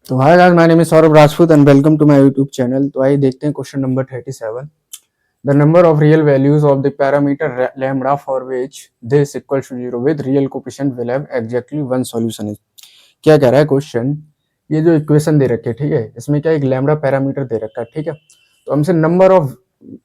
तो hi guys, my name is Saurabh Rajput and welcome to my YouTube channel. तो आइए देखते हैं question number 37। The number of real values of the parameter lambda for which this equal to 0 with real coefficient will have exactly one solution is. क्या कह रहा है question? ये जो इक्वेशन दे रखे है, ठीक है, इसमें क्या एक लैम्बडा पैरामीटर दे रखा है, ठीक है। तो हमसे नंबर ऑफ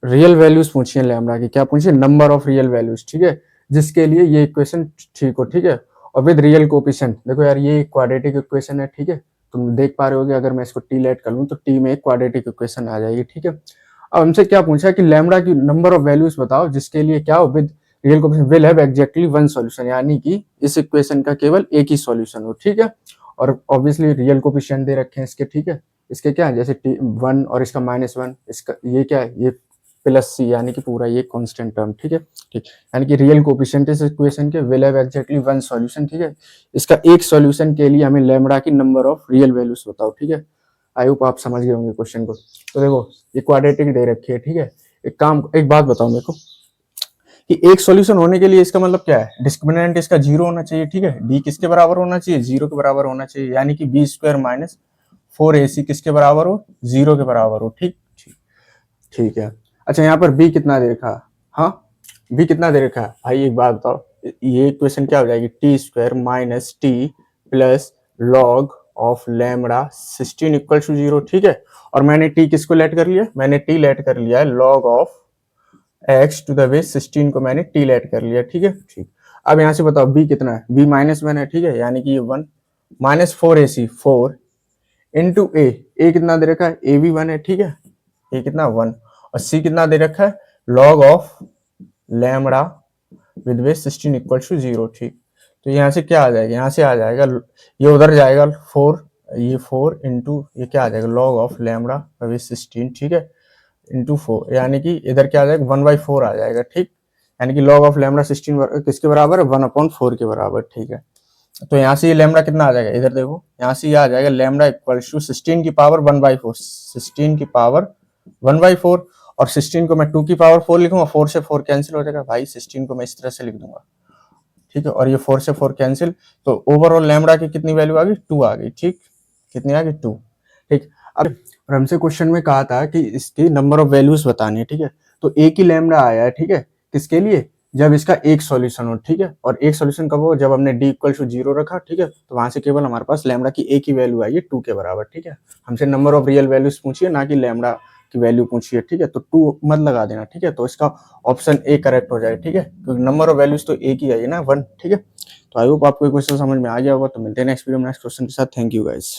रियल वैल्यूज पूछिए लैम्बडा की। क्या पूछिए? नंबर ऑफ रियल वैल्यूज, ठीक है, जिसके लिए ये इक्वेशन ठीक हो, ठीक है, और विद रियल कोफिशिएंट। देखो यार, ये क्वाड्रेटिक इक्वेशन है, ठीक है। तुम देख पा रहे होगे, अगर मैं इसको टी लेट कर लूँ तो टी में एक क्वाड्रेटिक इक्वेशन आ जाएगी, ठीक है। अब हमसे क्या पूछा कि लैम्बडा की नंबर ऑफ वैल्यूज बताओ जिसके लिए क्या हो, with real coefficient will have exactly one solution, यानी कि इस इक्वेशन का केवल एक ही सॉल्यूशन हो, ठीक है। और ऑब्वियसली रियल कोफिशिएंट दे रखे हैं इसके, ठीक है। इसके क्या है, जैसे टी 1 और इसका -1, इसका ये क्या है, ये प्लस सी, यानी कि पूरा ये कांस्टेंट टर्म, ठीक है, ठीक। यानी कि रियल कोफिशिएंट इस इक्वेशन के will have exactly one solution, ठीक है। इसका एक सॉल्यूशन के लिए हमें लैम्बडा की नंबर ऑफ रियल वैल्यूज बताओ, ठीक है। आई होप आप समझ गए होंगे क्वेश्चन को। तो देखो, ये क्वाड्रेटिक दे रखी है, ठीक है। एक बात बताओ मेरे को कि एक सॉल्यूशन होने के लिए इसका मतलब क्या है, डिस्क्रिमिनेंट इसका 0 होना चाहिए, ठीक है। डी किसके बराबर होना चाहिए? 0 के बराबर होना चाहिए, यानी कि बी स्क्वायर माइनस 4ac किसके बराबर हो? 0 के बराबर हो, ठीक ठीक ठीक है। अच्छा, यहाँ पर बी कितना दे रखा है? हाँ, बी कितना दे रखा है भाई, एक बात बताओ, ये इक्वेशन क्या हो जाएगी? T square minus T plus log of lambda 16 equal to 0, ठीक है। और मैंने टी किसको लेट कर लिया? मैंने टी लेट कर लिया है log of x to the base 16 को मैंने टी लेट कर लिया, ठीक है, ठीक। अब यहाँ से बताओ बी कितना है? बी -1 है, ठीक है, यानी कि ये 1 माइनस 4ac 4 इंटू ए कितना दे रखा है? ए भी 1 है, ठीक है, ए कितना 1, और सी कितना दे रखा है? Log of lambda with base 16 equal to 0, ठीक। तो यहाँ से क्या आ जाएगा? यहाँ से आ जाएगा, ये उधर जाएगा 4, ये 4 इंटू ये क्या आ जाएगा? लॉग ऑफ लैम्बडा विद 16, ठीक है, इंटू 4, यानी कि इधर क्या आ जाएगा? 1/4 आ जाएगा, ठीक। यानी कि log ऑफ लैम्बडा 16 किसके बराबर है? 1/4 के बराबर, ठीक है। तो यहाँ से ये लैम्बडा कितना आ जाएगा? इधर देखो, यहाँ से ये आ जाएगा लैम्बडा इक्वल टू 16 की पावर 1/4, 16 की पावर 1/4, और 16 को मैं 2 की पावर 4 लिखूंगा, 4 से 4 कैंसिल हो जाएगा भाई, 16 को मैं इस तरह से लिख दूंगा, ठीक है, और ये 4 से 4 कैंसिल, तो ओवरऑल लैम्बडा की कितनी वैल्यू आ गई? 2 आ गई, ठीक। कितनी आ गई? 2, ठीक। अब हमसे क्वेश्चन में कहा था कि इसकी नंबर ऑफ वैल्यूज बतानी है, ठीक है। तो एक ही लैम्बडा आया है, ठीक है, किसके लिए? जब इसका एक सॉल्यूशन हो, ठीक है। और एक सॉल्यूशन कब हो? जब हमने डी इक्वल टू 0 रखा, ठीक है। तो वहां से केवल हमारे पास लैम्बडा की एक ही वैल्यू आई है, 2 के बराबर, ठीक है। हमसे नंबर ऑफ रियल वैल्यूज पूछिए, ना कि लैम्बडा की वैल्यू पूछिए, ठीक है। तो 2 मत लगा देना, ठीक है। तो इसका ऑप्शन ए करेक्ट हो जाए, ठीक है, क्योंकि नंबर ऑफ वैल्यूज तो एक ही आई है ना, 1, ठीक है। तो आई होप आपको क्वेश्चन समझ में आ गया होगा। तो मिलते हैं नेक्स्ट वीडियो में नेक्स्ट क्वेश्चन के साथ। Thank you guys.